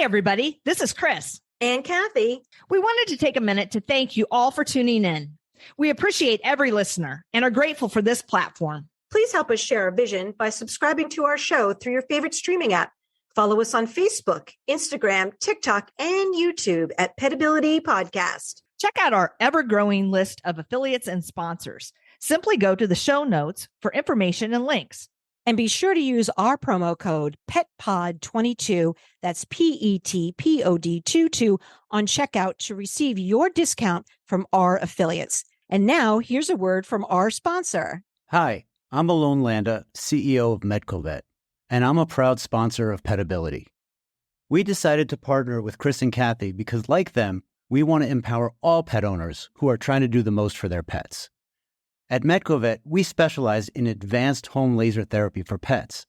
Hey, everybody. This is Chris. And Kathy. We wanted to take a minute to thank you all for tuning in. We appreciate every listener and are grateful for this platform. Please help us share our vision by subscribing to our show through your favorite streaming app. Follow us on Facebook, Instagram, TikTok, and YouTube at Petability Podcast. Check out our ever-growing list of affiliates and sponsors. Simply go to the show notes for information and links. And be sure to use our promo code PETPOD22, that's PETPOD 22, on checkout to receive your discount from our affiliates. And now, here's a word from our sponsor. Hi, I'm Alon Landa, CEO of MedcoVet, and I'm a proud sponsor of Petability. We decided to partner with Chris and Kathy because, like them, we want to empower all pet owners who are trying to do the most for their pets. At MedcoVet, we specialize in advanced home laser therapy for pets.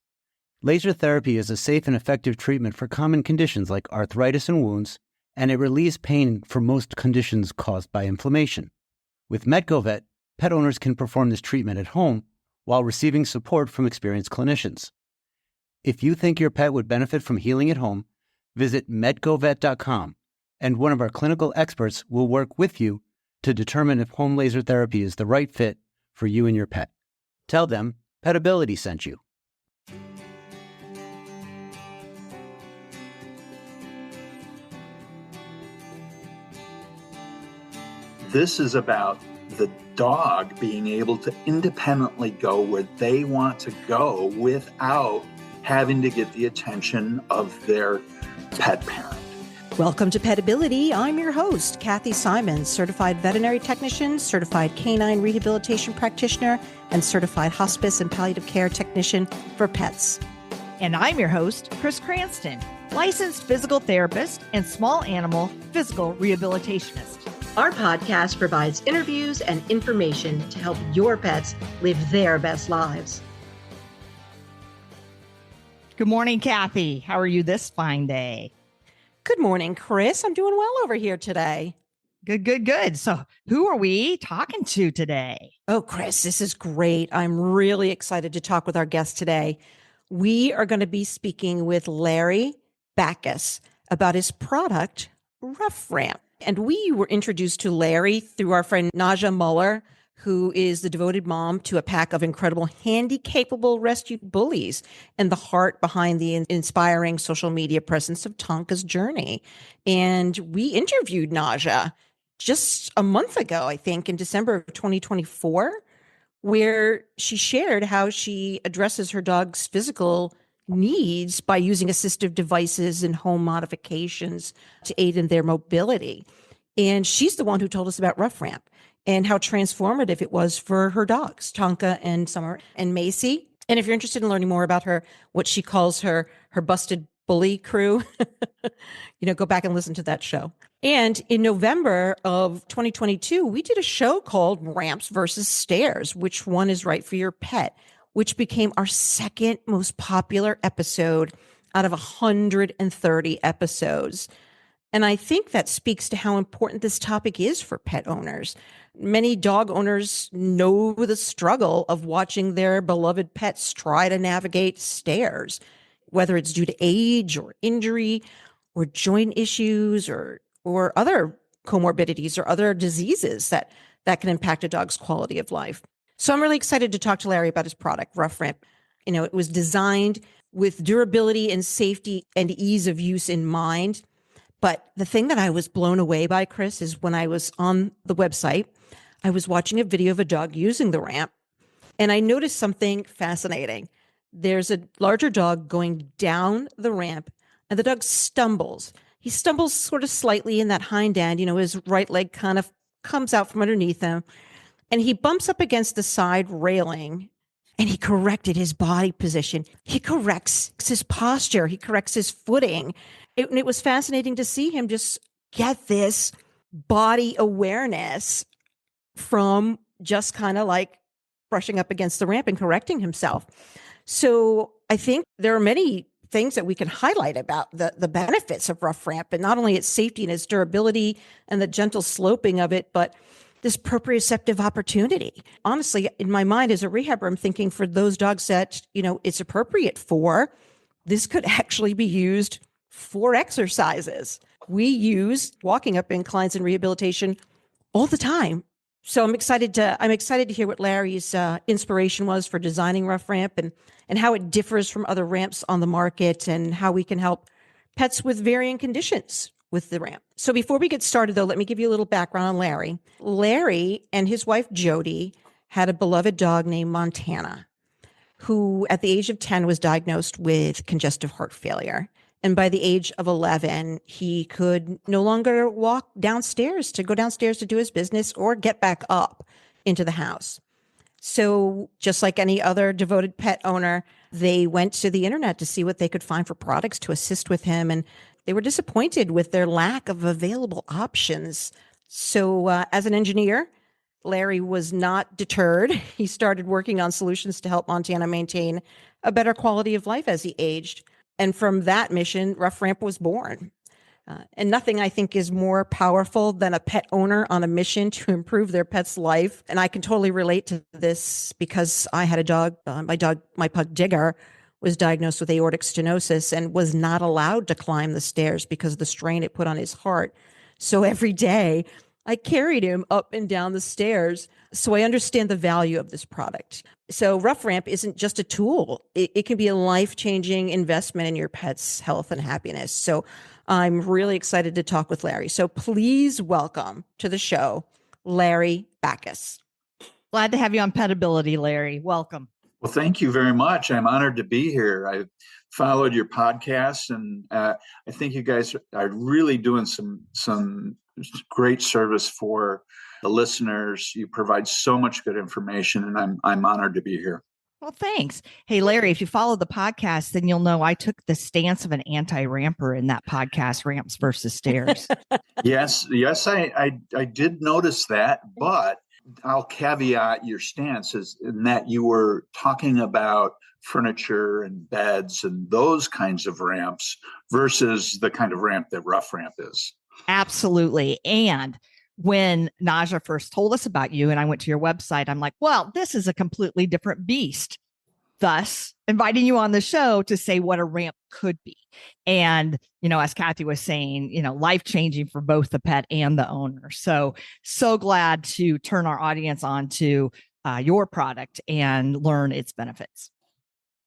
Laser therapy is a safe and effective treatment for common conditions like arthritis and wounds, and it relieves pain for most conditions caused by inflammation. With MedcoVet, pet owners can perform this treatment at home while receiving support from experienced clinicians. If you think your pet would benefit from healing at home, visit medcovet.com, and one of our clinical experts will work with you to determine if home laser therapy is the right fit for you and your pet. Tell them Petability sent you. This is about the dog being able to independently go where they want to go without having to get the attention of their pet parent. Welcome to Petability. I'm your host, Kathy Simons, certified veterinary technician, certified canine rehabilitation practitioner, and certified hospice and palliative care technician for pets. And I'm your host, Chris Cranston, licensed physical therapist and small animal physical rehabilitationist. Our podcast provides interviews and information to help your pets live their best lives. Good morning, Kathy. How are you this fine day? Good morning, Chris. I'm doing well over here today. Good. So who are we talking to today? Oh, Chris, this is great. I'm really excited to talk with our guest today. We are going to be speaking with Larry Backus about his product, Ruff Ramp. And we were introduced to Larry through our friend Naja Muller, who is the devoted mom to a pack of incredible handy-capable rescued bullies and the heart behind the inspiring social media presence of Tonka's journey. And we interviewed Naja just a month ago, I think, in December of 2024, where she shared how she addresses her dog's physical needs by using assistive devices and home modifications to aid in their mobility. And she's the one who told us about Ruff Ramp and how transformative it was for her dogs, Tonka and Summer and Macy. And if you're interested in learning more about her, what she calls her busted bully crew, go back and listen to that show. And in November of 2022, we did a show called Ramps versus Stairs, which one is right for your pet, which became our second most popular episode out of 130 episodes. And I think that speaks to how important this topic is for pet owners. Many dog owners know the struggle of watching their beloved pets try to navigate stairs, whether it's due to age or injury or joint issues or other comorbidities or other diseases that can impact a dog's quality of life. So I'm really excited to talk to Larry about his product, Ruff Ramp. It was designed with durability and safety and ease of use in mind. But the thing that I was blown away by, Chris, is when I was on the website, I was watching a video of a dog using the ramp, and I noticed something fascinating. There's a larger dog going down the ramp, and the dog stumbles. He stumbles sort of slightly in that hind end, his right leg kind of comes out from underneath him, and he bumps up against the side railing, and he corrected his body position. He corrects his posture. He corrects his footing. It was fascinating to see him just get this body awareness from just kind of like brushing up against the ramp and correcting himself. So I think there are many things that we can highlight about the benefits of Ruff Ramp, and not only its safety and its durability and the gentle sloping of it, but this proprioceptive opportunity. Honestly, in my mind as a rehabber, I'm thinking for those dogs that, it's appropriate for, this could actually be used for exercises. We use walking up inclines in rehabilitation all the time. So I'm excited to hear what Larry's inspiration was for designing Ruff Ramp and how it differs from other ramps on the market and how we can help pets with varying conditions with the ramp. So before we get started, though, let me give you a little background on Larry. Larry and his wife, Jody, had a beloved dog named Montana, who at the age of 10 was diagnosed with congestive heart failure. And by the age of 11, he could no longer walk downstairs to go downstairs to do his business or get back up into the house. So just like any other devoted pet owner, they went to the internet to see what they could find for products to assist with him. And they were disappointed with their lack of available options. So as an engineer, Larry was not deterred. He started working on solutions to help Montana maintain a better quality of life as he aged. And from that mission, Ruff Ramp was born. And nothing, I think, is more powerful than a pet owner on a mission to improve their pet's life. And I can totally relate to this because I had a dog. My pug Digger, was diagnosed with aortic stenosis and was not allowed to climb the stairs because of the strain it put on his heart. So every day I carried him up and down the stairs. So I understand the value of this product. So Ruff Ramp isn't just a tool. It can be a life-changing investment in your pet's health and happiness. So I'm really excited to talk with Larry. So please welcome to the show, Larry Backus. Glad to have you on Petability, Larry. Welcome. Well, thank you very much. I'm honored to be here. I've followed your podcast, and I think you guys are really doing some great service for the listeners. You provide so much good information, and I'm honored to be here. Well, thanks. Hey, Larry, if you follow the podcast, then you'll know I took the stance of an anti-ramper in that podcast, Ramps versus Stairs. Yes, I did notice that, but I'll caveat your stance in that you were talking about furniture and beds and those kinds of ramps versus the kind of ramp that Ruff Ramp is. Absolutely. And when Naja first told us about you and I went to your website, I'm like, well, this is a completely different beast. Thus, inviting you on the show to say what a ramp could be. And, as Kathy was saying, life-changing for both the pet and the owner. So glad to turn our audience on to your product and learn its benefits.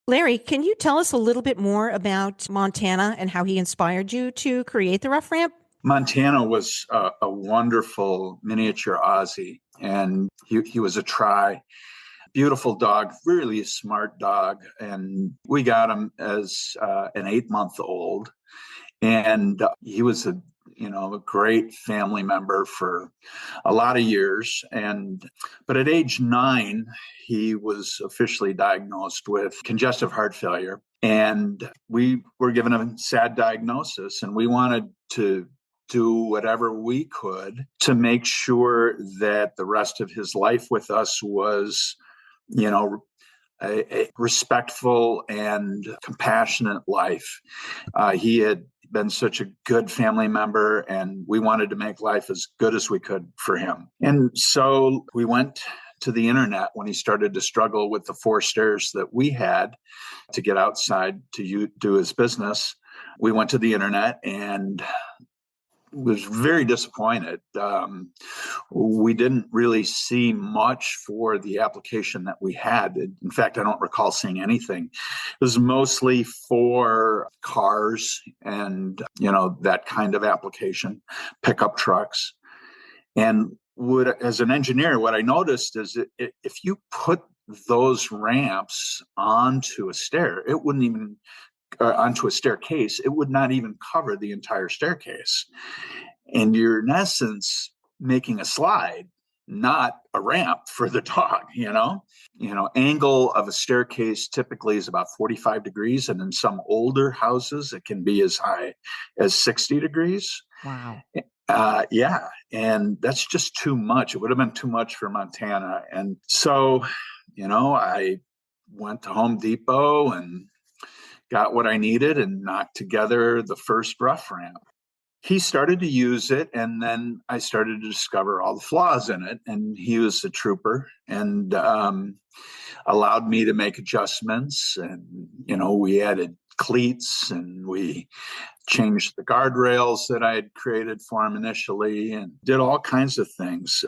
Larry, can you tell us a little bit more about Montana and how he inspired you to create the Ruff Ramp? Montana was a wonderful miniature Aussie, and he was a try. Beautiful dog, really a smart dog. And we got him as an 8-month-old. And he was a great family member for a lot of years. But at age 9, he was officially diagnosed with congestive heart failure. And we were given a sad diagnosis, and we wanted to do whatever we could to make sure that the rest of his life with us was a respectful and compassionate life. He had been such a good family member, and we wanted to make life as good as we could for him. And so we went to the internet when he started to struggle with the 4 stairs that we had to get outside to do his business. We went to the internet and was very disappointed. We didn't really see much for the application that we had. In fact, I don't recall seeing anything. It was mostly for cars and, that kind of application, pickup trucks. And as an engineer, what I noticed is if you put those ramps onto a stair, it wouldn't even onto a staircase, it would not even cover the entire staircase. And you're in essence making a slide, not a ramp for the dog, Angle of a staircase typically is about 45 degrees. And in some older houses, it can be as high as 60 degrees. Wow. Yeah. And that's just too much. It would have been too much for Montana. And so, I went to Home Depot and got what I needed and knocked together the first Ruff Ramp. He started to use it, and then I started to discover all the flaws in it, and he was a trooper. And allowed me to make adjustments. And, we added cleats and we changed the guardrails that I had created for him initially and did all kinds of things.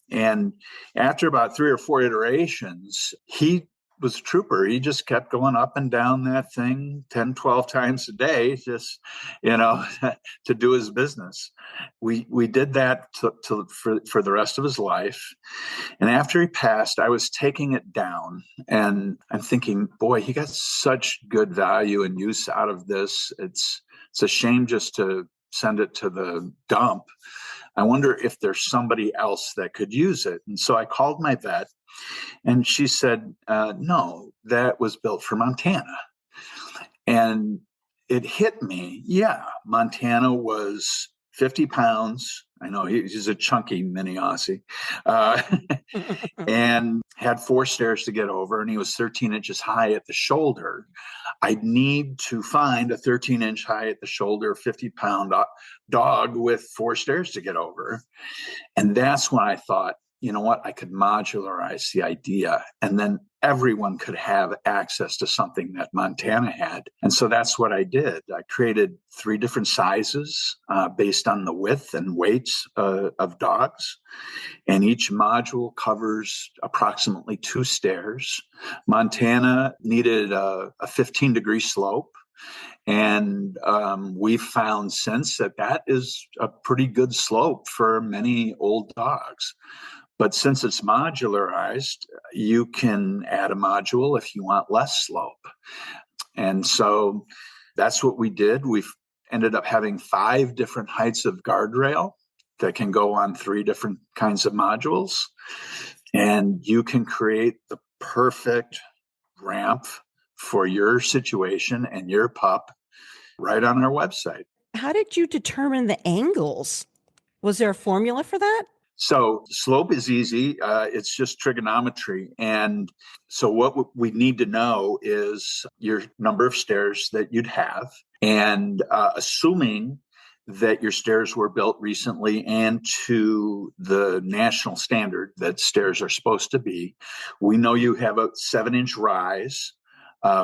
And after about 3 or 4 iterations, he was a trooper. He just kept going up and down that thing 10, 12 times a day, just, to do his business. We did that for the rest of his life. And after he passed, I was taking it down and I'm thinking, boy, he got such good value and use out of this. It's a shame just to send it to the dump. I wonder if there's somebody else that could use it. And so I called my vet and she said, no, that was built for Montana. And it hit me. Yeah, Montana was 50 pounds. I know he's a chunky mini Aussie, and had 4 stairs to get over, and he was 13 inches high at the shoulder. I'd need to find a 13-inch high at the shoulder, 50-pound dog with 4 stairs to get over. And that's when I thought, you know what, I could modularize the idea, and then everyone could have access to something that Montana had. And so that's what I did. I created 3 different sizes based on the width and weights of dogs. And each module covers approximately 2 stairs. Montana needed a 15-degree slope. And we've found since that is a pretty good slope for many old dogs. But since it's modularized, you can add a module if you want less slope. And so that's what we did. We've ended up having 5 different heights of guardrail that can go on 3 different kinds of modules. And you can create the perfect ramp for your situation and your pup right on our website. How did you determine the angles? Was there a formula for that? So slope is easy. It's just trigonometry. And so what we need to know is your number of stairs that you'd have. And assuming that your stairs were built recently and to the national standard that stairs are supposed to be, we know you have a 7-inch rise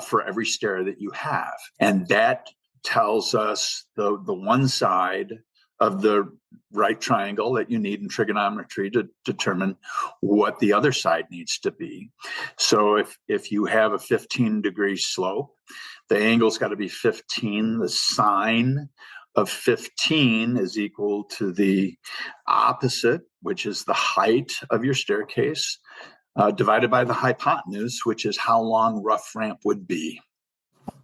for every stair that you have. And that tells us the one side of the right triangle that you need in trigonometry to determine what the other side needs to be. So if you have a 15-degree slope, the angle's got to be 15. The sine of 15 is equal to the opposite, which is the height of your staircase, divided by the hypotenuse, which is how long Ruff ramp would be.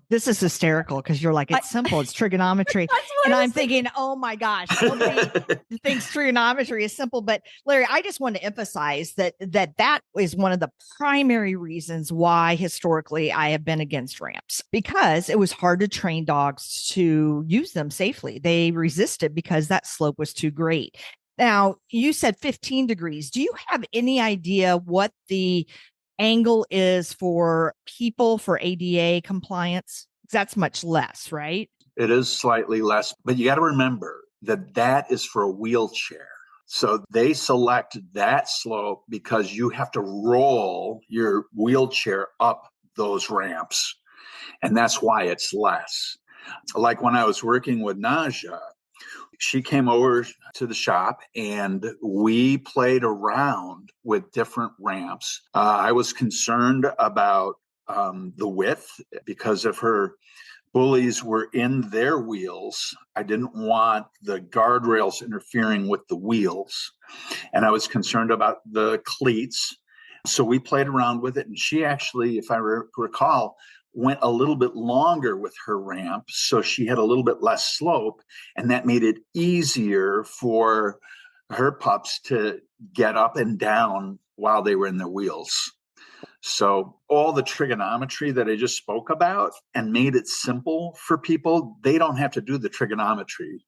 This is hysterical because you're like, it's simple. It's trigonometry. And I'm thinking, oh my gosh, nobody thinks trigonometry is simple. But Larry, I just want to emphasize that is one of the primary reasons why historically I have been against ramps, because it was hard to train dogs to use them safely. They resisted because that slope was too great. Now, you said 15 degrees. Do you have any idea what the angle is for people for ADA compliance? That's much less, right? It is slightly less, but you got to remember that is for a wheelchair. So they select that slope because you have to roll your wheelchair up those ramps. And that's why it's less. Like when I was working with Naja, she came over to the shop and we played around with different ramps. I was concerned about the width because if her bullies were in their wheels, I didn't want the guardrails interfering with the wheels. And I was concerned about the cleats. So we played around with it. And she actually, if I recall, went a little bit longer with her ramp. So she had a little bit less slope. And that made it easier for her pups to get up and down while they were in their wheels. So all the trigonometry that I just spoke about and made it simple for people, they don't have to do the trigonometry.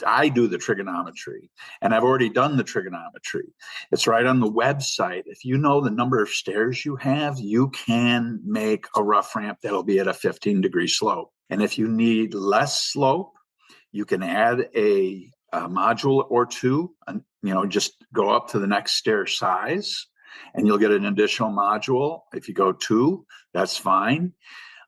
I do the trigonometry, and I've already done the trigonometry. It's right on the website. If you know the number of stairs you have, you can make a Ruff ramp that'll be at a 15-degree slope. And if you need less slope, you can add a module or 2, and just go up to the next stair size. and you'll get an additional module. If you go 2, that's fine.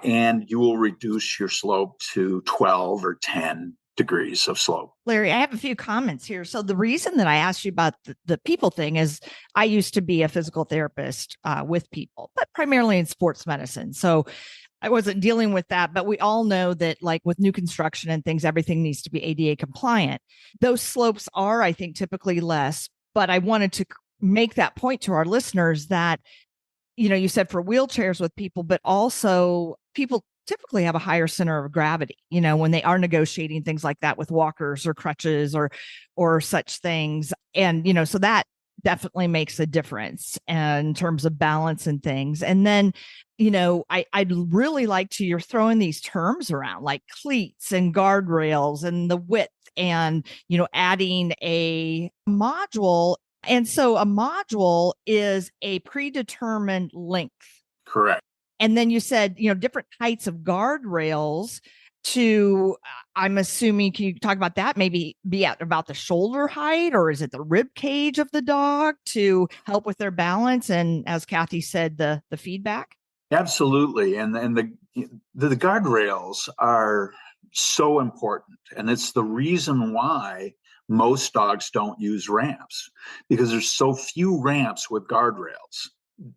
And you will reduce your slope to 12 or 10 degrees of slope. Larry, I have a few comments here. So the reason that I asked you about the people thing is I used to be a physical therapist with people, but primarily in sports medicine. So I wasn't dealing with that, but we all know that like with new construction and things, everything needs to be ADA compliant. Those slopes are, I think, typically less, but I wanted to make that point to our listeners that, you said for wheelchairs with people, but also people typically have a higher center of gravity, when they are negotiating things like that with walkers or crutches or such things. And, so that definitely makes a difference in terms of balance and things. And then, I'd really like you're throwing these terms around like cleats and guardrails and the width and, adding a module. And so a module is a predetermined length. Correct. And then you said, different heights of guardrails to, I'm assuming, can you talk about that? Maybe be at about the shoulder height, or is it the rib cage of the dog to help with their balance? And as Kathy said, the feedback? Absolutely. And the guardrails are so important. And it's the reason why most dogs don't use ramps, because there's so few ramps with guardrails.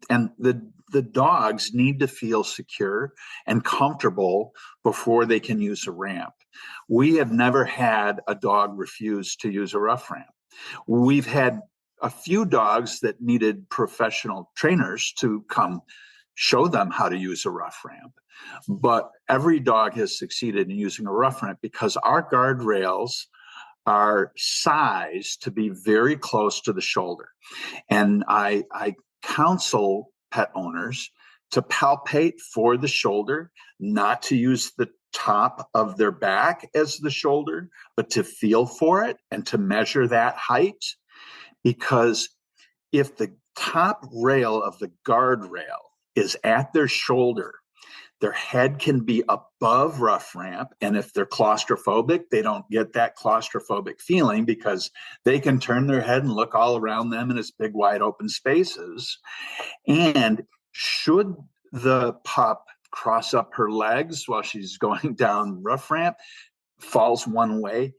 And the dogs need to feel secure and comfortable before they can use a ramp. We have never had a dog refuse to use a Ruff ramp. We've had a few dogs that needed professional trainers to come show them how to use a Ruff ramp. But every dog has succeeded in using a Ruff ramp because our guardrails are sized to be very close to the shoulder. And I counsel pet owners to palpate for the shoulder, not to use the top of their back as the shoulder, but to feel for it and to measure that height. Because if the top rail of the guardrail is at their shoulder, their head can be above Ruff ramp. And if they're claustrophobic, they don't get that claustrophobic feeling because they can turn their head and look all around them in its big, wide open spaces. And should the pup cross up her legs while she's going down Ruff ramp, falls one way,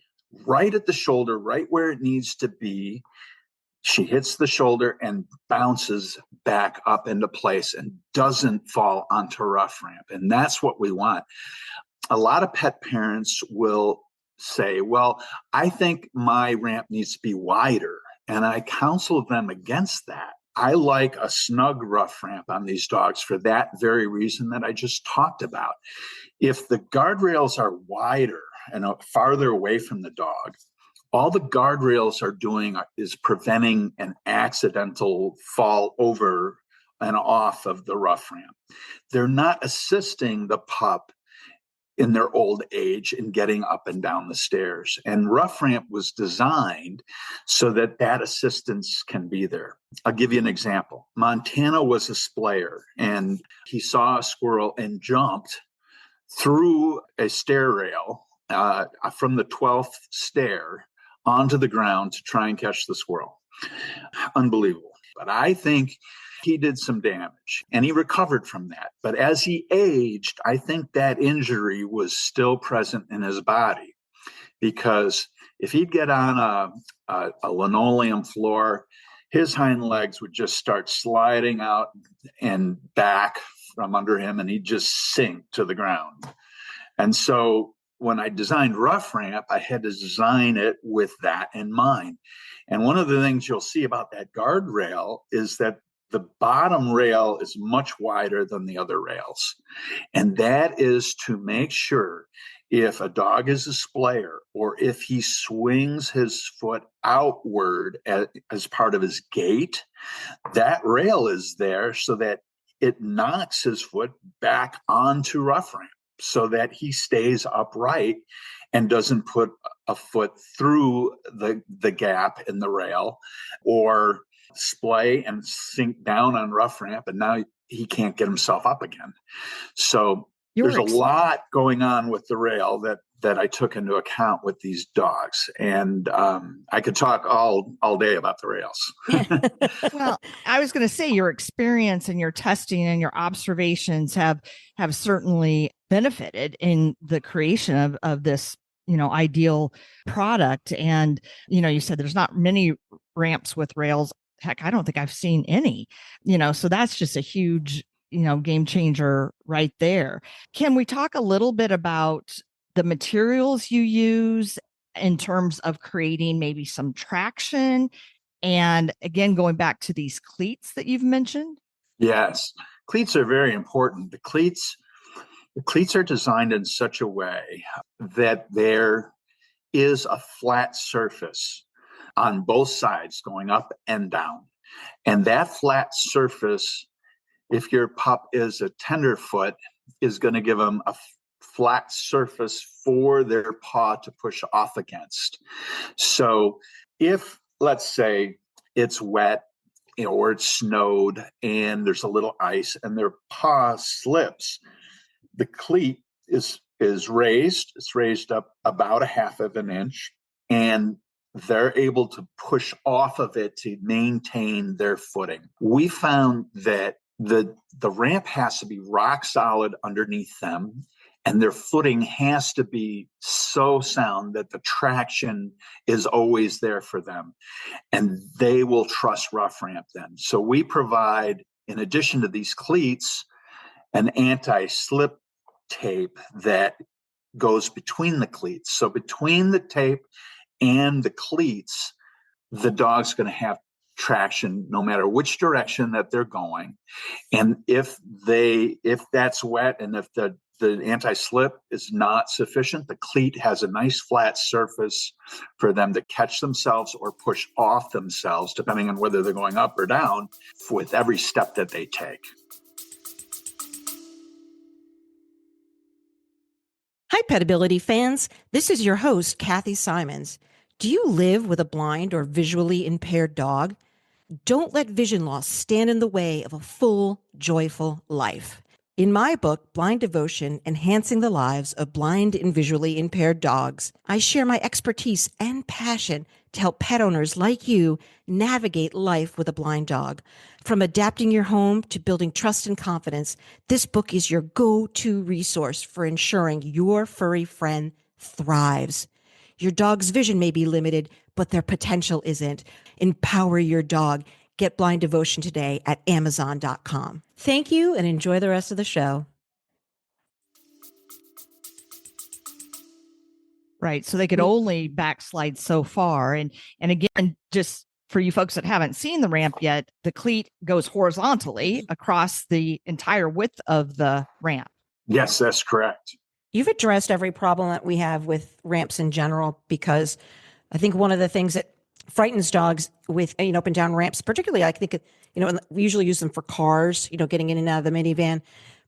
right at the shoulder, right where it needs to be, she hits the shoulder and bounces back up into place and doesn't fall onto Ruff ramp. And that's what we want. A lot of pet parents will say, well, I think my ramp needs to be wider. And I counsel them against that. I like a snug Ruff ramp on these dogs for that very reason that I just talked about. If the guardrails are wider and farther away from the dog, all the guardrails are doing is preventing an accidental fall over and off of the Ruff ramp. They're not assisting the pup in their old age in getting up and down the stairs. And Ruff ramp was designed so that that assistance can be there. I'll give you an example. Montana was a splayer, and he saw a squirrel and jumped through a stair rail from the 12th stair onto the ground to try and catch the squirrel. Unbelievable. But I think he did some damage and he recovered from that. But as he aged, I think that injury was still present in his body, because if he'd get on a linoleum floor, his hind legs would just start sliding out and back from under him, and he'd just sink to the ground. And so when I designed Ruff ramp, I had to design it with that in mind. And one of the things you'll see about that guardrail is that the bottom rail is much wider than the other rails. And that is to make sure if a dog is a splayer, or if he swings his foot outward as part of his gait, that rail is there so that it knocks his foot back onto Ruff ramp, so that he stays upright and doesn't put a foot through the gap in the rail or splay and sink down on Ruff ramp, and now he can't get himself up again. So there's a lot going on with the rail that I took into account with these dogs. And I could talk all day about the rails. Well, I was going to say your experience and your testing and your observations have certainly benefited in the creation of this, ideal product. And, you said there's not many ramps with rails. Heck, I don't think I've seen any, so that's just a huge, game changer right there. Can we talk a little bit about the materials you use in terms of creating maybe some traction? And again, going back to these cleats that you've mentioned. Yes, cleats are very important. The cleats are designed in such a way that there is a flat surface on both sides going up and down. And that flat surface, if your pup is a tenderfoot, is going to give them a flat surface for their paw to push off against. So if, let's say, it's wet, or it's snowed and there's a little ice and their paw slips, the cleat is raised. It's raised up about a half of an inch, and they're able to push off of it to maintain their footing. We found that the ramp has to be rock solid underneath them, and their footing has to be so sound that the traction is always there for them. And they will trust Ruff Ramp then. So we provide, in addition to these cleats, an anti-slip tape that goes between the cleats. So between the tape and the cleats, the dog's going to have traction no matter which direction that they're going. And if that's wet and if the anti-slip is not sufficient, the cleat has a nice flat surface for them to catch themselves or push off themselves, depending on whether they're going up or down, with every step that they take. Hi, Petability fans. This is your host, Kathy Simons. Do you live with a blind or visually impaired dog? Don't let vision loss stand in the way of a full, joyful life. In my book, Blind Devotion, Enhancing the Lives of Blind and Visually Impaired Dogs, I share my expertise and passion to help pet owners like you navigate life with a blind dog. From adapting your home to building trust and confidence, this book is your go-to resource for ensuring your furry friend thrives. Your dog's vision may be limited, but their potential isn't. Empower your dog. Get Blind Devotion today at Amazon.com. Thank you and enjoy the rest of the show. Right. So they could only backslide so far. And again, just for you folks that haven't seen the ramp yet, the cleat goes horizontally across the entire width of the ramp. Yes, that's correct. You've addressed every problem that we have with ramps in general, because I think one of the things that frightens dogs with, up and down ramps, particularly, I think, we usually use them for cars, getting in and out of the minivan,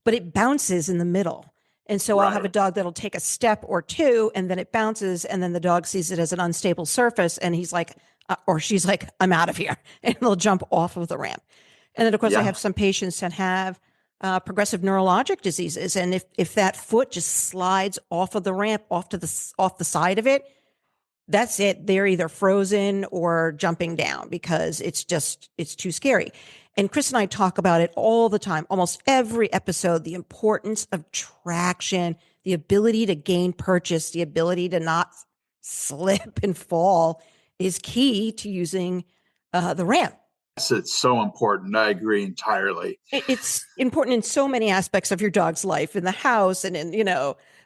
but it bounces in the middle. And so I'll have a dog that'll take a step or two and then it bounces, and then the dog sees it as an unstable surface and he's like, or she's like, I'm out of here, and they'll jump off of the ramp. And then of course I have some patients that have progressive neurologic diseases. And if that foot just slides off of the ramp, off the side of it, that's it. They're either frozen or jumping down because it's too scary. And Chris and I talk about it all the time, almost every episode, the importance of traction, the ability to gain purchase, the ability to not slip and fall is key to using the ramp. Yes, it's so important. I agree entirely. It's important in so many aspects of your dog's life, in the house and in,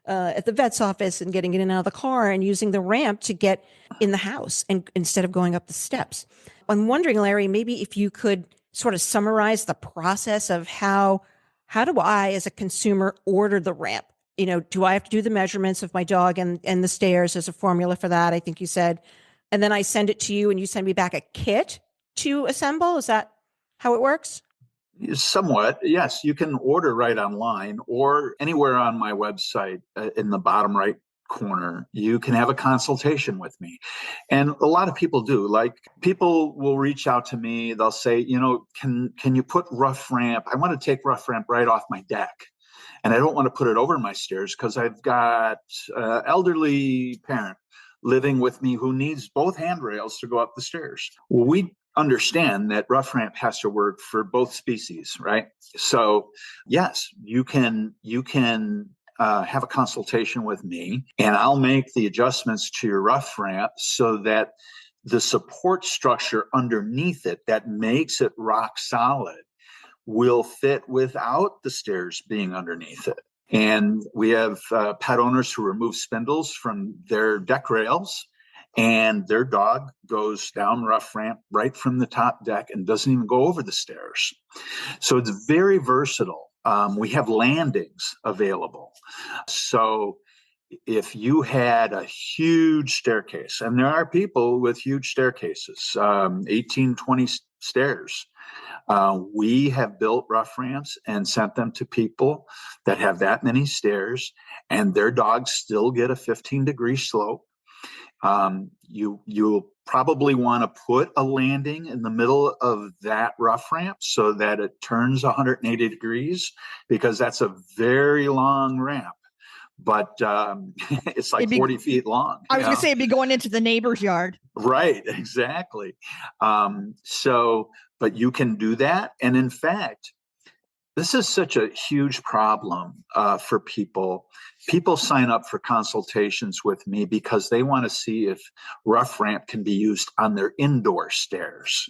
at the vet's office, and getting in and out of the car and using the ramp to get in the house and instead of going up the steps. I'm wondering, Larry, maybe if you could sort of summarize the process of how do I, as a consumer, order the ramp? Do I have to do the measurements of my dog and the stairs? There's a formula for that, I think you said. And then I send it to you and you send me back a kit to assemble? Is that how it works? Somewhat, yes. You can order right online or anywhere on my website in the bottom right corner. You can have a consultation with me. And a lot of people do. Like, people will reach out to me. They'll say, can you put Ruff Ramp? I want to take Ruff Ramp right off my deck. and I don't want to put it over my stairs because I've got an elderly parent living with me who needs both handrails to go up the stairs. Well, we understand that rough ramp has to work for both species, right? So yes, you can have a consultation with me, and I'll make the adjustments to your rough ramp so that the support structure underneath it that makes it rock solid will fit without the stairs being underneath it. And we have pet owners who remove spindles from their deck rails, and their dog goes down rough ramp right from the top deck and doesn't even go over the stairs. So it's very versatile. We have landings available. So if you had a huge staircase, and there are people with huge staircases, 18, 20 stairs, we have built rough ramps and sent them to people that have that many stairs, and their dogs still get a 15-degree slope. You'll probably want to put a landing in the middle of that rough ramp so that it turns 180 degrees, because that's a very long ramp. But it's like 40 feet long. I was going to say it'd be going into the neighbor's yard. Right, exactly. But you can do that. And in fact, this is such a huge problem for people. People sign up for consultations with me because they want to see if rough ramp can be used on their indoor stairs.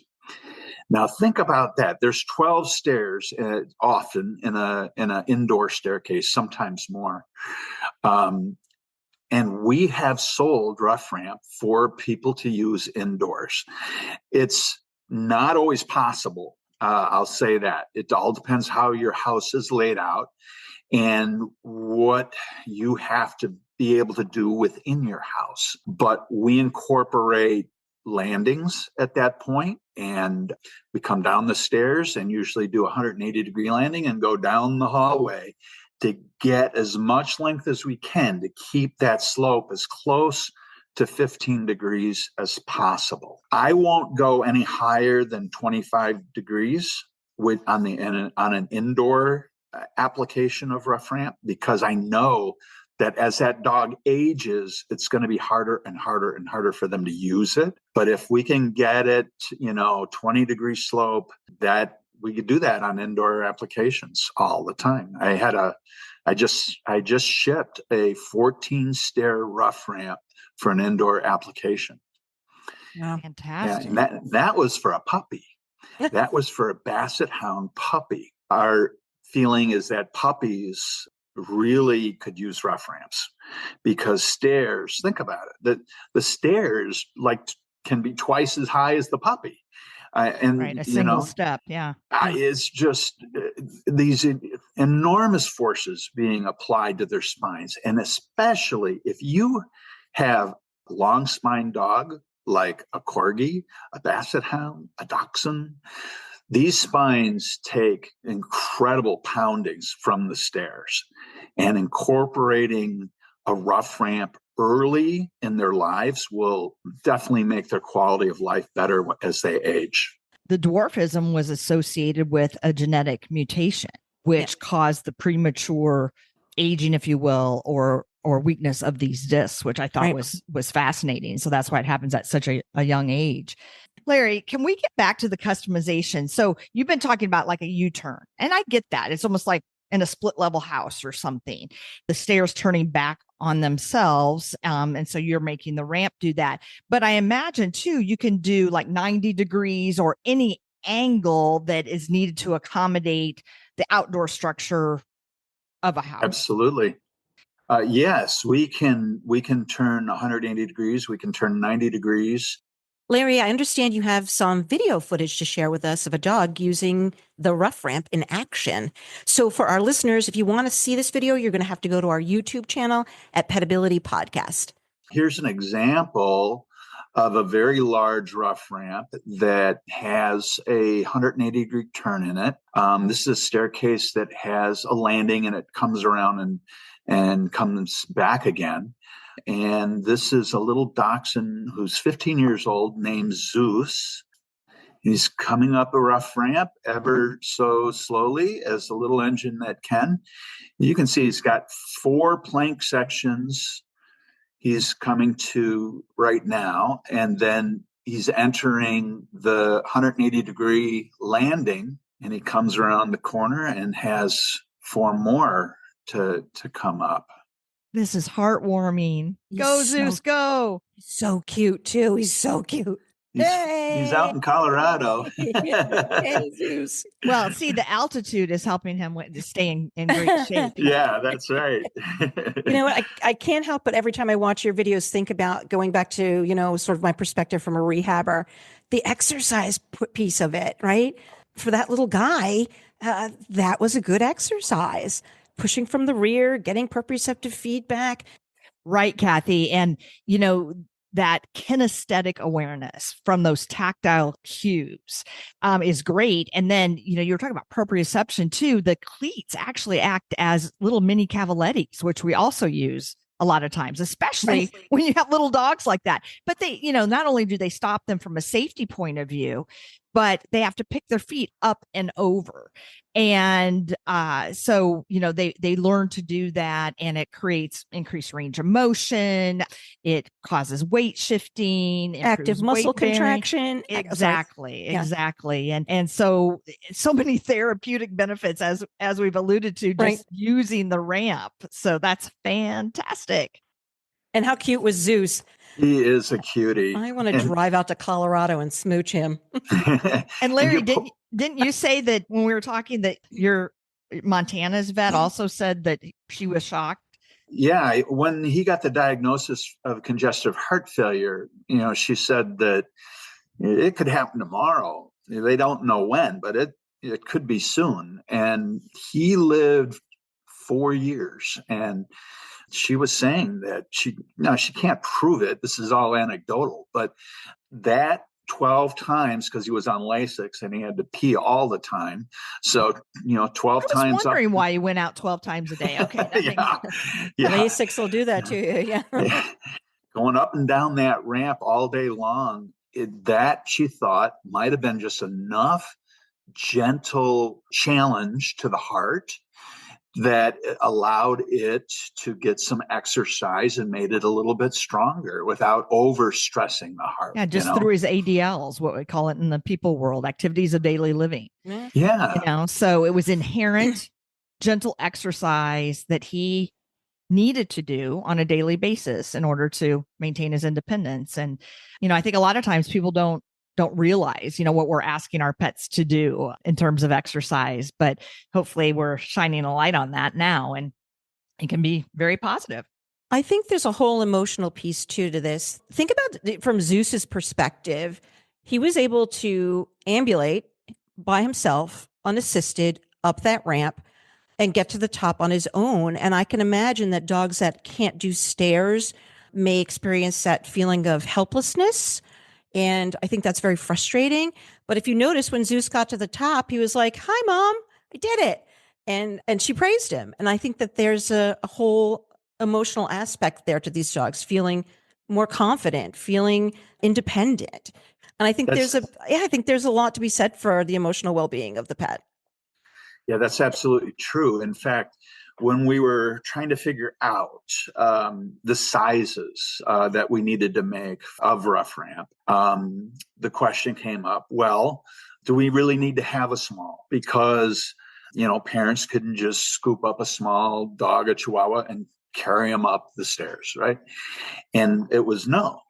Now think about that. There's 12 stairs often in an indoor staircase, sometimes more. And we have sold rough ramp for people to use indoors. It's not always possible. I'll say that. It all depends how your house is laid out and what you have to be able to do within your house. But we incorporate landings at that point, and we come down the stairs and usually do a 180-degree landing and go down the hallway to get as much length as we can to keep that slope as close to 15 degrees as possible. I won't go any higher than 25 degrees on an indoor application of rough ramp, because I know that as that dog ages, it's going to be harder and harder and harder for them to use it. But if we can get it, 20-degree slope, that we could do that on indoor applications all the time. I just shipped a 14-stair rough ramp for an indoor application. Wow, fantastic. Yeah, and that was for a puppy. That was for a Basset Hound puppy. Our feeling is that puppies really could use rough ramps, because stairs, think about it, the stairs can be twice as high as the puppy. Right, a single step, yeah. It's just these enormous forces being applied to their spines. And especially if you have a long spine dog like a Corgi, a Basset Hound, a Dachshund, these spines take incredible poundings from the stairs, and incorporating a rough ramp early in their lives will definitely make their quality of life better as they age. The dwarfism was associated with a genetic mutation, which caused the premature aging, if you will, or weakness of these discs, which I thought was fascinating. So that's why it happens at such a young age. Larry, can we get back to the customization? So you've been talking about like a U-turn, and I get that. It's almost like in a split level house or something, the stairs turning back on themselves. And so you're making the ramp do that. But I imagine too, you can do like 90 degrees or any angle that is needed to accommodate the outdoor structure of a house. Absolutely. Yes, we can turn 180 degrees. We can turn 90 degrees. Larry, I understand you have some video footage to share with us of a dog using the rough ramp in action. So for our listeners, if you want to see this video, you're going to have to go to our YouTube channel at Petability Podcast. Here's an example of a very large rough ramp that has a 180-degree turn in it. This is a staircase that has a landing, and it comes around and comes back again. And this is a little dachshund who's 15 years old named Zeus. He's coming up a rough ramp ever so slowly as the little engine that can. You can see he's got 4 plank sections he's coming to right now, and then he's entering the 180-degree landing, and he comes around the corner and has 4 more to come up. This is heartwarming. Go, Zeus, go. So cute, too. He's so cute. He's out in Colorado. Hey, Zeus. Well, see, the altitude is helping him to stay in great shape. Yeah, that's right. You know what? I can't help but every time I watch your videos, think about going back to, sort of my perspective from a rehabber, the exercise piece of it, right? For that little guy, that was a good exercise. Pushing from the rear, getting proprioceptive feedback. Right, Kathy. And, that kinesthetic awareness from those tactile cues is great. And then, you were talking about proprioception too. The cleats actually act as little mini cavalettis, which we also use a lot of times, especially when you have little dogs like that. But they, not only do they stop them from a safety point of view, but they have to pick their feet up and over. And so, they learn to do that, and it creates increased range of motion. It causes weight shifting, active muscle contraction. Exactly. And so many therapeutic benefits as we've alluded to, just using the ramp. So that's fantastic. And how cute was Zeus? He is a cutie. I want to drive out to Colorado and smooch him. And Larry, didn't you say that when we were talking that your Montana's vet also said that she was shocked? Yeah, when he got the diagnosis of congestive heart failure, she said that it could happen tomorrow. They don't know when, but it could be soon. And he lived 4 years, and she was saying that she can't prove it. This is all anecdotal, but that 12 times, because he was on Lasix and he had to pee all the time. So, 12 times. I was wondering why he went out 12 times a day. Okay. Lasix will do that to you. Yeah. Going up and down that ramp all day long, that she thought might have been just enough gentle challenge to the heart that allowed it to get some exercise and made it a little bit stronger without overstressing the heart. Yeah, just through his ADLs, what we call it in the people world, activities of daily living. Yeah. So it was inherent gentle exercise that he needed to do on a daily basis in order to maintain his independence. And, I think a lot of times people don't realize, what we're asking our pets to do in terms of exercise, but hopefully we're shining a light on that now, and it can be very positive. I think there's a whole emotional piece too to this. Think about it from Zeus's perspective. He was able to ambulate by himself, unassisted, up that ramp and get to the top on his own. And I can imagine that dogs that can't do stairs may experience that feeling of helplessness. And I think that's very frustrating. But if you notice, when Zeus got to the top, he was like, "Hi, Mom, I did it." And she praised him. And I think that there's a whole emotional aspect there to these dogs, feeling more confident, feeling independent. And I think there's a lot to be said for the emotional well-being of the pet. Yeah, that's absolutely true. In fact, when we were trying to figure out the sizes that we needed to make of Ruff Ramp, the question came up, well, do we really need to have a small? Because, parents couldn't just scoop up a small dog, a Chihuahua, and carry him up the stairs, right? And it was no,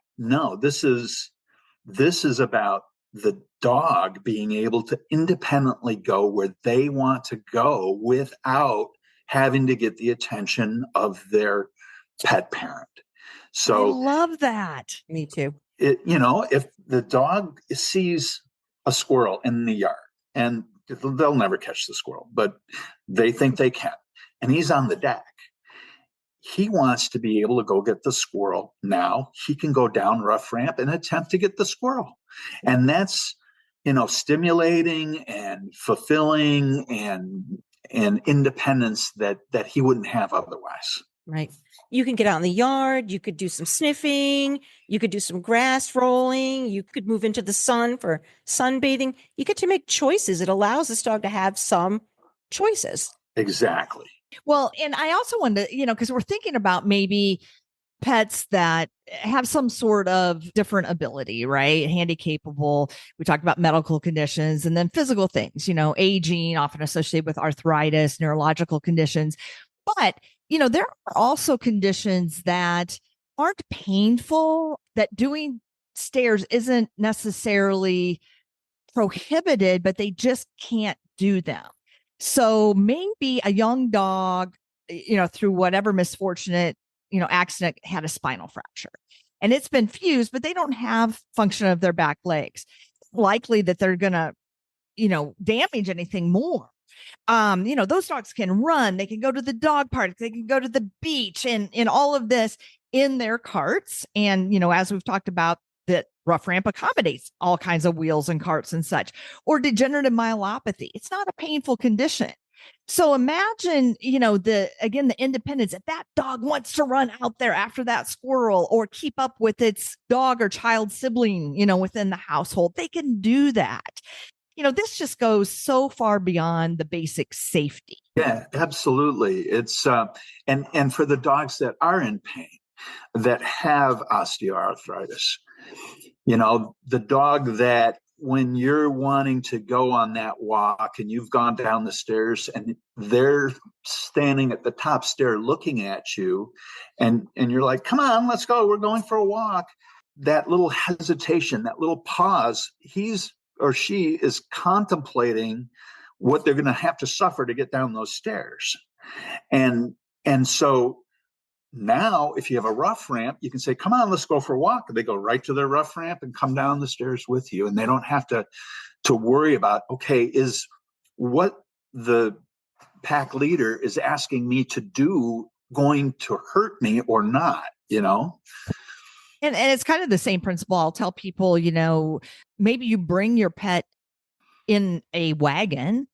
this is about the dog being able to independently go where they want to go without having to get the attention of their pet parent. So I love that. Me too. If the dog sees a squirrel in the yard, and they'll never catch the squirrel, but they think they can, and he's on the deck, he wants to be able to go get the squirrel. Now he can go down Ruff Ramp and attempt to get the squirrel. And that's, stimulating and fulfilling and independence that he wouldn't have otherwise. Right. You can get out in the yard. You could do some sniffing. You could do some grass rolling. You could move into the sun for sunbathing. You get to make choices. It allows this dog to have some choices. Exactly. Well, and I also wanted to, because we're thinking about maybe pets that have some sort of different ability, right? Handy capable. We talked about medical conditions and then physical things, aging, often associated with arthritis, neurological conditions. But, there are also conditions that aren't painful, that doing stairs isn't necessarily prohibited, but they just can't do them. So maybe a young dog, through whatever misfortunate, accident, had a spinal fracture and it's been fused, but they don't have function of their back legs. Likely that they're going to, damage anything more. Those dogs can run, they can go to the dog park, they can go to the beach and all of this in their carts. And, as we've talked about, that Ruff Ramp accommodates all kinds of wheels and carts and such, or degenerative myelopathy. It's not a painful condition. So imagine, the independence. If that dog wants to run out there after that squirrel or keep up with its dog or child sibling, within the household, they can do that. This just goes so far beyond the basic safety. Yeah, absolutely. It's and for the dogs that are in pain, that have osteoarthritis, the dog that when you're wanting to go on that walk and you've gone down the stairs and they're standing at the top stair looking at you and you're like, come on, let's go. We're going for a walk. That little hesitation, that little pause, he's or she is contemplating what they're going to have to suffer to get down those stairs. And so now, if you have a Ruff Ramp, you can say, come on, let's go for a walk. And they go right to their Ruff Ramp and come down the stairs with you. And they don't have to worry about, okay, is what the pack leader is asking me to do going to hurt me or not, And it's kind of the same principle. I'll tell people, maybe you bring your pet in a wagon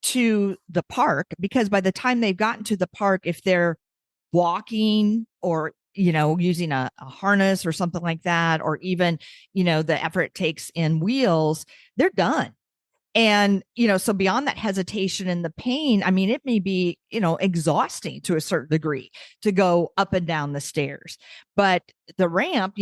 to the park, because by the time they've gotten to the park, if they're walking or, using a harness or something like that, or even, the effort it takes in wheels, they're done. And, so beyond that hesitation and the pain, I mean, it may be, exhausting to a certain degree to go up and down the stairs, but the ramp,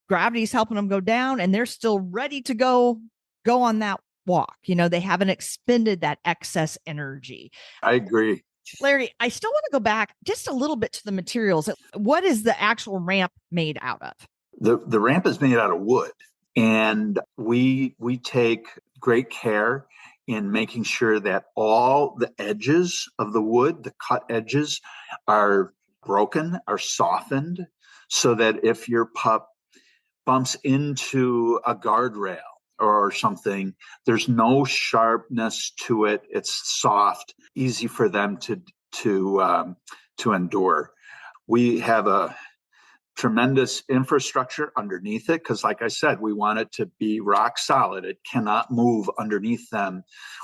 gravity's helping them go down and they're still ready to go on that walk. They haven't expended that excess energy. I agree. Larry, I still want to go back just a little bit to the materials. What is the actual ramp made out of? The ramp is made out of wood, and we take great care in making sure that all the edges of the wood, the cut edges, are broken, are softened, so that if your pup bumps into a guardrail or something, there's no sharpness to it. It's soft, easy for them to endure. We have a tremendous infrastructure underneath it because, like I said, we want it to be rock solid. It cannot move underneath them.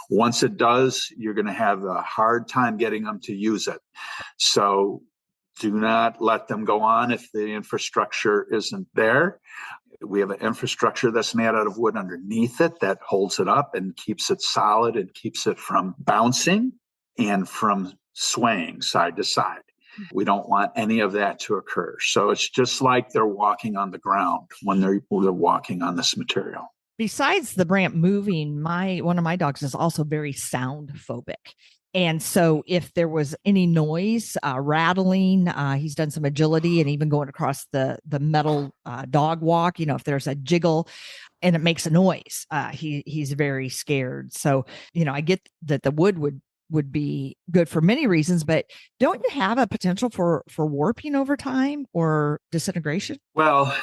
Once it does, you're going to have a hard time getting them to use it. So do not let them go on if the infrastructure isn't there. We have an infrastructure that's made out of wood underneath it that holds it up and keeps it solid and keeps it from bouncing and from swaying side to side. We don't want any of that to occur. So it's just like they're walking on the ground when they're walking on this material. Besides the ramp moving, one of my dogs is also very sound phobic. And so if there was any noise, rattling, he's done some agility and even going across the metal dog walk, if there's a jiggle and it makes a noise, he's very scared. So, I get that the wood would be good for many reasons, but don't you have a potential for warping over time or disintegration? Well,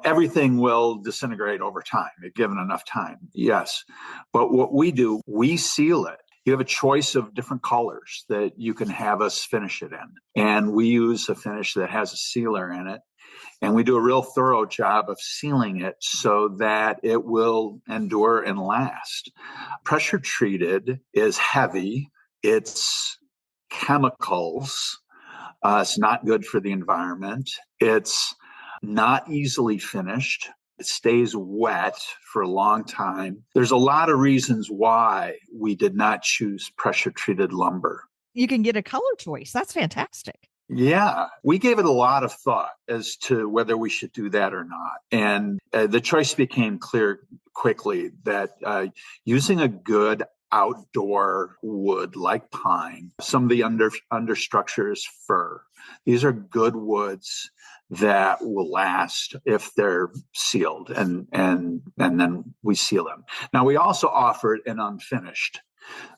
everything will disintegrate over time, if given enough time. Yes. But what we do, we seal it. You have a choice of different colors that you can have us finish it in. And we use a finish that has a sealer in it. And we do a real thorough job of sealing it so that it will endure and last. Pressure treated is heavy. It's chemicals. It's not good for the environment. It's not easily finished. It stays wet for a long time. There's a lot of reasons why we did not choose pressure-treated lumber. You can get a color choice. That's fantastic. Yeah, we gave it a lot of thought as to whether we should do that or not. And the choice became clear quickly that using a good outdoor wood like pine, some of the understructure is fir. These are good woods that will last if they're sealed, and then we seal them. Now, we also offered an unfinished.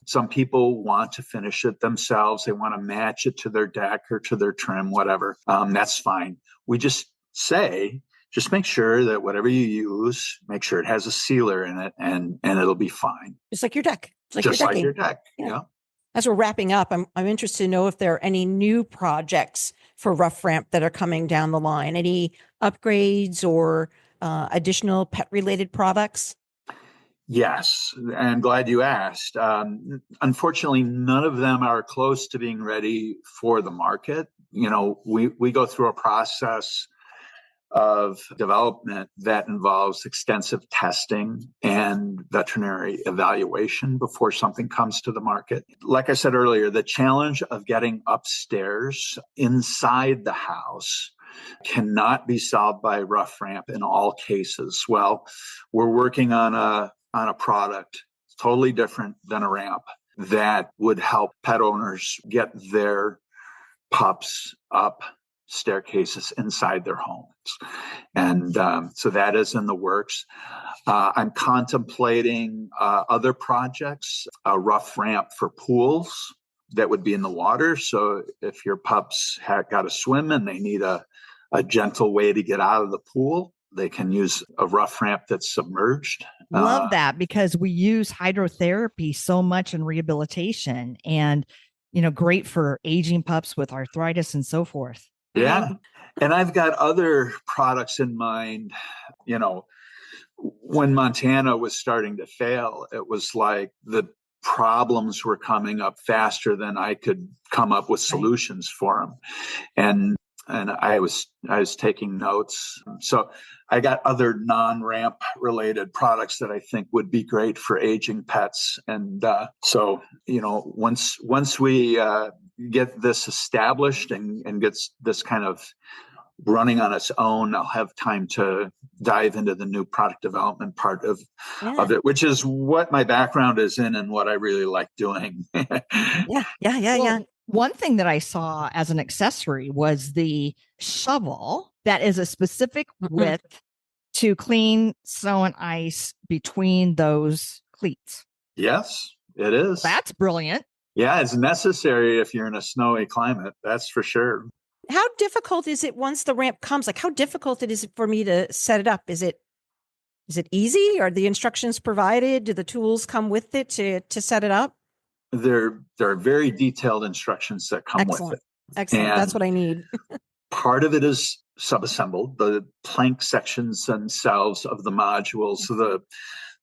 Some people want to finish it themselves. They want to match it to their deck or to their trim, whatever. That's fine. We just say, just make sure that whatever you use, make sure it has a sealer in it, and it'll be fine. Just like your deck. Just like your deck. Yeah. As we're wrapping up, I'm interested to know if there are any new projects for Ruff Ramp that are coming down the line. Any upgrades or additional pet-related products? Yes, I'm glad you asked. Unfortunately, none of them are close to being ready for the market. You know, we go through a process of development that involves extensive testing and veterinary evaluation before something comes to the market. Like I said earlier, the challenge of getting upstairs inside the house cannot be solved by Ruff Ramp in all cases. Well, we're working on a product totally different than a ramp that would help pet owners get their pups up staircases inside their homes. And so that is in the works. I'm contemplating other projects, a Ruff Ramp for pools that would be in the water. So if your pups got to swim and they need a gentle way to get out of the pool, they can use a Ruff Ramp that's submerged. Love that, because we use hydrotherapy so much in rehabilitation, and, great for aging pups with arthritis and so forth. Yeah. And I've got other products in mind. When Montana was starting to fail, it was like the problems were coming up faster than I could come up with solutions for them. And I was taking notes. So I got other non-ramp related products that I think would be great for aging pets. And so once we get this established and gets this kind of running on its own, I'll have time to dive into the new product development part of it, which is what my background is in and what I really like doing. Yeah. One thing that I saw as an accessory was the shovel that is a specific width to clean snow and ice between those cleats. Yes, it is. That's brilliant. Yeah, it's necessary if you're in a snowy climate. That's for sure. How difficult is it once the ramp comes? Like, how difficult it is for me to set it up? Is it easy? Are the instructions provided? Do the tools come with it to set it up? There are very detailed instructions that come with it. Excellent. And that's what I need. part of it is subassembled. The plank sections themselves of the modules, so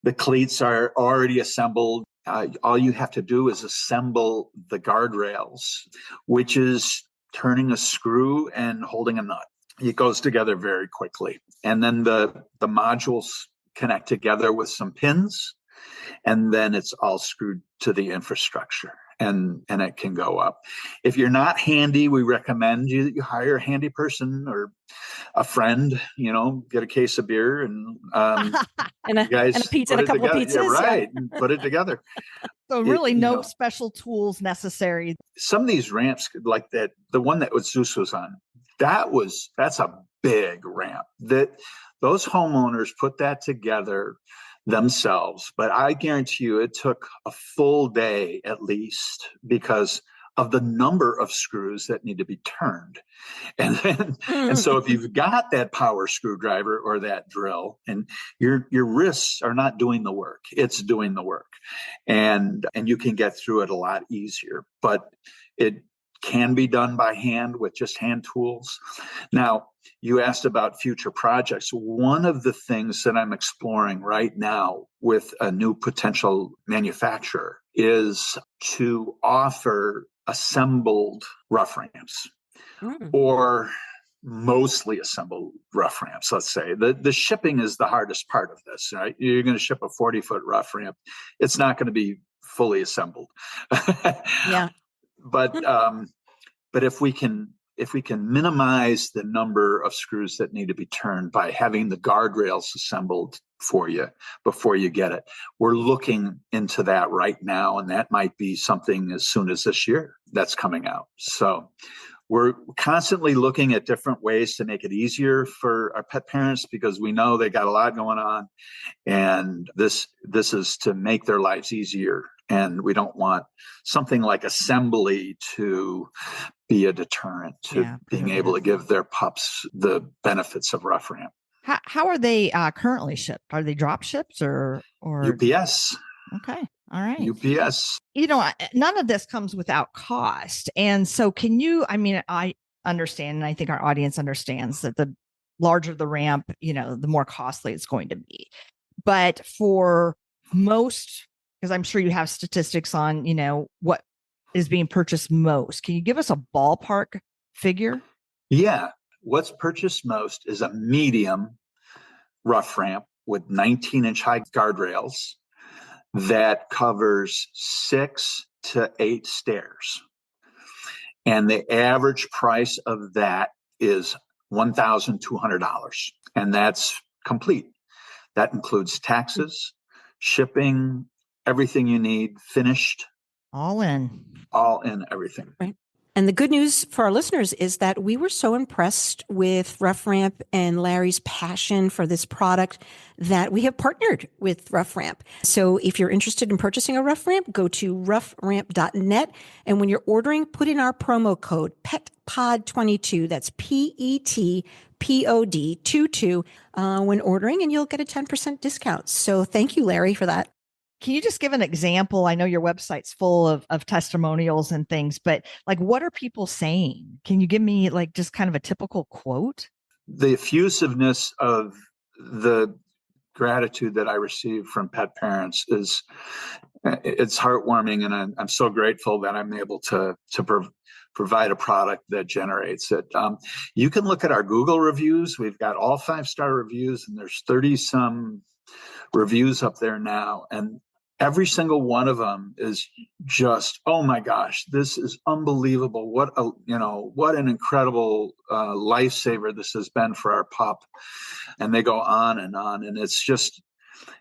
the cleats are already assembled. All you have to do is assemble the guardrails, which is turning a screw and holding a nut. It goes together very quickly. And then the modules connect together with some pins, and then it's all screwed to the infrastructure, and it can go up. If you're not handy, we recommend you hire a handy person or a friend, get a case of beer and and a pizza and a couple of pizzas. Yeah, right. And put it together. So really no special tools necessary. Some of these ramps like that, the one that Zeus was on, that's a big ramp that those homeowners put that together themselves. But I guarantee you it took a full day at least because of the number of screws that need to be turned. And so if you've got that power screwdriver or that drill and your wrists are not doing the work, it's doing the work. And you can get through it a lot easier, but it can be done by hand with just hand tools. Now, you asked about future projects. One of the things that I'm exploring right now with a new potential manufacturer is to offer assembled Ruff Ramps. or mostly assembled Ruff ramps, let's say. The shipping is the hardest part of this, right? You're going to ship a 40-foot Ruff ramp. It's not going to be fully assembled. Yeah. But if we can minimize the number of screws that need to be turned by having the guardrails assembled for you before you get it, we're looking into that right now, and that might be something as soon as this year that's coming out. So we're constantly looking at different ways to make it easier for our pet parents, because we know they got a lot going on, and this is to make their lives easier. And we don't want something like assembly to be a deterrent to being able to give their pups the benefits of Ruff Ramp. How are they currently shipped? Are they drop shipped or UPS? Okay. All right. UPS. None of this comes without cost. And so I understand, and I think our audience understands that the larger the ramp, the more costly it's going to be. But for most, because I'm sure you have statistics on, what is being purchased most. Can you give us a ballpark figure? Yeah. What's purchased most is a medium Ruff Ramp with 19-inch high guardrails that covers 6 to 8 stairs. And the average price of that is $1,200. And that's complete. That includes taxes, shipping, everything you need, finished. All in everything. Right. And the good news for our listeners is that we were so impressed with Ruff Ramp and Larry's passion for this product that we have partnered with Ruff Ramp. So if you're interested in purchasing a Ruff Ramp, go to rufframp.net. And when you're ordering, put in our promo code PETPOD22. That's PETPOD 22 when ordering, and you'll get a 10% discount. So thank you, Larry, for that. Can you just give an example? I know your website's full of testimonials and things, but what are people saying? Can you give me just kind of a typical quote? The effusiveness of the gratitude that I receive from pet parents it's heartwarming. And I'm so grateful that I'm able to provide a product that generates it. You can look at our Google reviews. We've got all 5-star reviews, and there's 30 some reviews up there now. And every single one of them is just, oh my gosh, this is unbelievable. What an incredible lifesaver this has been for our pup. And they go on. And it's just,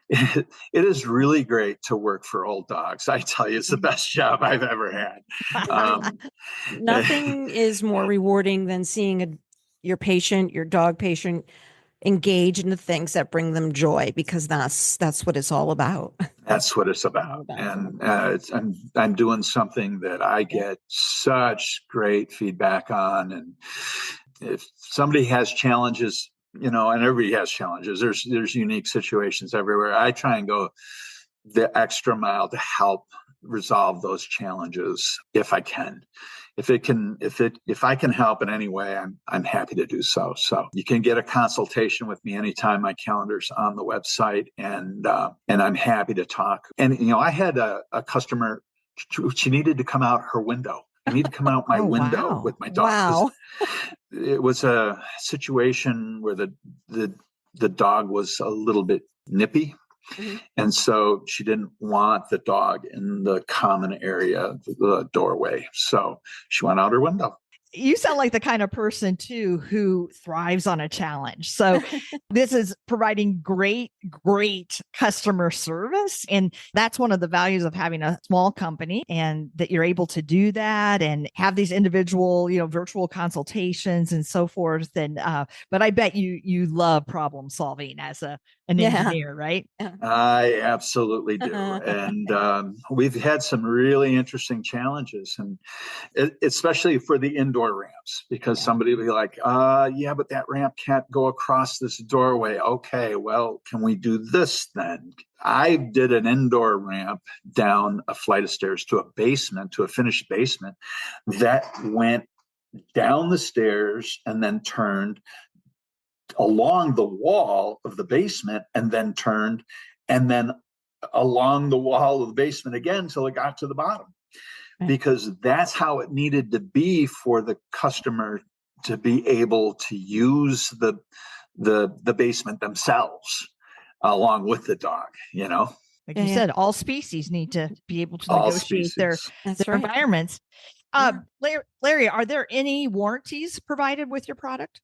it is really great to work for Old Dogs. I tell you, it's the best job I've ever had. Nothing is more rewarding than seeing your dog patient, engage in the things that bring them joy, because that's what it's all about. That's what it's about. And I'm doing something that I get such great feedback on. And if somebody has challenges, and everybody has challenges, there's unique situations everywhere. I try and go the extra mile to help resolve those challenges if I can. If I can help in any way, I'm happy to do so. So you can get a consultation with me anytime. My calendar's on the website, and I'm happy to talk. And I had a customer. She needed to come out her window. I need to come out my window with my dog. Wow. It was a situation where the dog was a little bit nippy. Mm-hmm. And so she didn't want the dog in the common area, the doorway. So she went out her window. You sound like the kind of person too who thrives on a challenge. So this is providing great customer service. And that's one of the values of having a small company, and that you're able to do that and have these individual, virtual consultations and so forth. And, but I bet you love problem solving as an engineer, right? I absolutely do. And we've had some really interesting challenges, and especially for the indoor ramps, because somebody will be like, but that ramp can't go across this doorway. Okay, well, can we do this then? I did an indoor ramp down a flight of stairs to a finished basement that went down the stairs and then turned along the wall of the basement, and then turned, and then along the wall of the basement again till it got to the bottom. because that's how it needed to be for the customer to be able to use the basement themselves along with the dog, Like you said, all species need to be able to all negotiate their species. environments. Larry, are there any warranties provided with your product?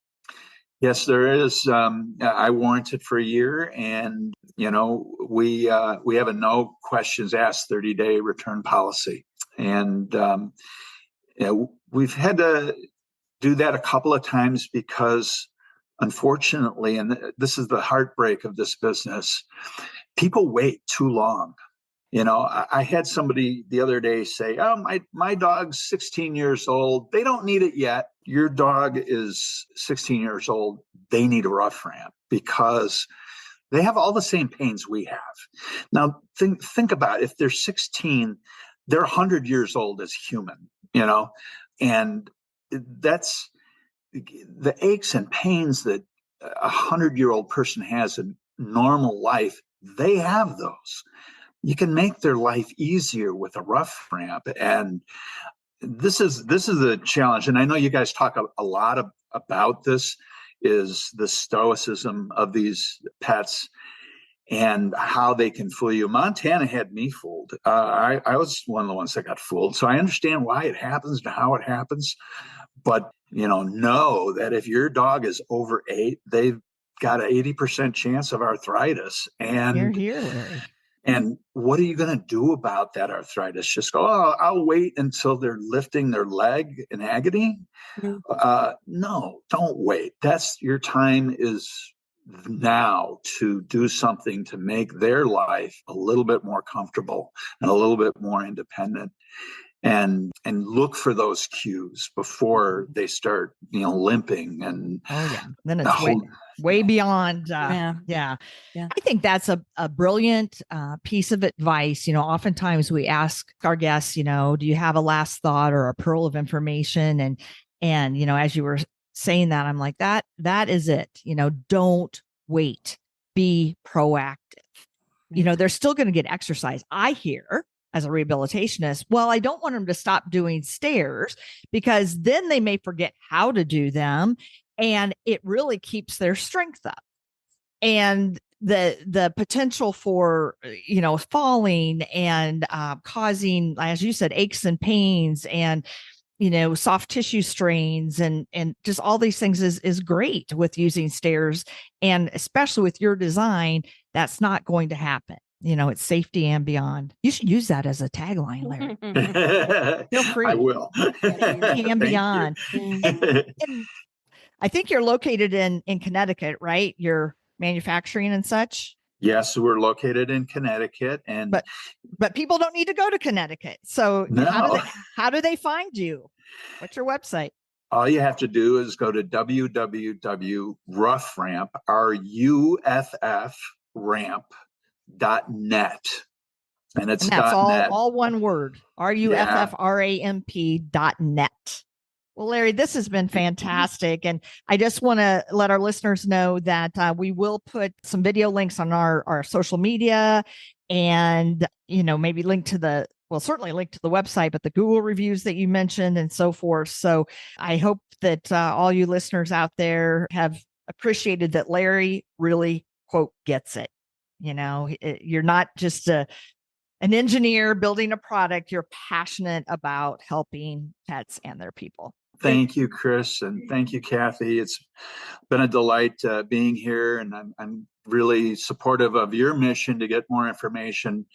Yes, there is. I warrant it for a year, and we have a no questions asked 30-day return policy, and we've had to do that a couple of times because, unfortunately, and this is the heartbreak of this business, people wait too long. I had somebody the other day say, "Oh, my dog's 16 years old. They don't need it yet." Your dog is 16 years old. They need a Ruff ramp because they have all the same pains we have. Now, think about it. If they're 16, they're 100 years old as human, and that's the aches and pains that a 100-year-old person has in normal life. They have those. You can make their life easier with a Ruff ramp, and this is a challenge. And I know you guys talk a lot about this, is the stoicism of these pets and how they can fool you. Montana had me fooled. I was one of the ones that got fooled, so I understand why it happens and how it happens. But know that if your dog is over 8, they've got an 80% chance of arthritis, and Here, Larry. And what are you going to do about that arthritis? Just go, "Oh, I'll wait until they're lifting their leg in agony." No, don't wait. Your time is now to do something to make their life a little bit more comfortable and a little bit more independent. And look for those cues before they start, limping. And then it's way beyond. Yeah. I think that's a brilliant piece of advice. Oftentimes we ask our guests, do you have a last thought or a pearl of information? And as you were saying that, I'm like, that is it. Don't wait. Be proactive. They're still going to get exercise. I hear, as a rehabilitationist, well, I don't want them to stop doing stairs because then they may forget how to do them, and it really keeps their strength up. And the potential for falling and causing, as you said, aches and pains and soft tissue strains and just all these things is great with using stairs, and especially with your design, that's not going to happen. It's safety and beyond. You should use that as a tagline, Larry. Feel free. I will. Safety and beyond. And I think you're located in Connecticut, right? You're manufacturing and such. Yes, we're located in Connecticut, but people don't need to go to Connecticut. So how do they find you? What's your website? All you have to do is go to www.rufframp, RUFF-ramp.net. And that's all one word, RUFFRAMP.net. Well, Larry, this has been fantastic. And I just want to let our listeners know that we will put some video links on our social media and, maybe certainly link to the website, but the Google reviews that you mentioned and so forth. So I hope that all you listeners out there have appreciated that Larry really, quote, gets it. You're not just an engineer building a product. You're passionate about helping pets and their people. Thank you, Chris, and thank you, Kathy. It's been a delight being here, and I'm really supportive of your mission to get more information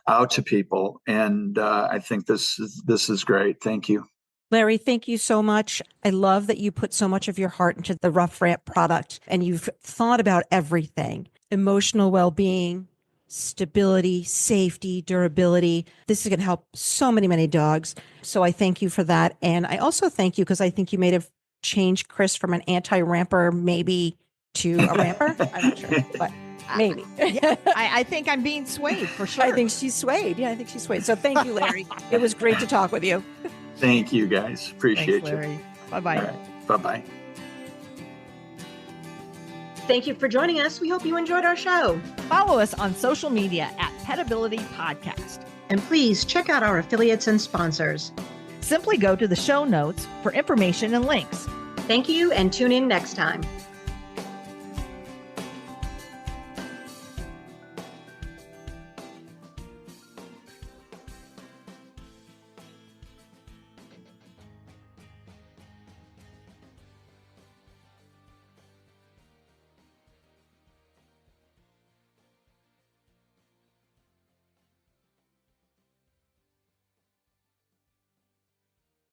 out to people. And I think this is great. Thank you. Larry, thank you so much. I love that you put so much of your heart into the Ruff Ramp product, and you've thought about everything: emotional well-being, stability, safety, durability. This is going to help so many dogs. So I thank you for that. And I also thank you because I think you may have changed Chris from an anti-ramper maybe to a ramper. I'm not sure, but maybe. I think I'm being swayed for sure. I think she's swayed. Yeah, I think she's swayed. So thank you, Larry. It was great to talk with you. Thank you, guys. Appreciate Thanks, Larry. you. Bye-bye. All right. Bye-bye. Thank you for joining us. We hope you enjoyed our show. Follow us on social media at Petability Podcast. And please check out our affiliates and sponsors. Simply go to the show notes for information and links. Thank you and tune in next time.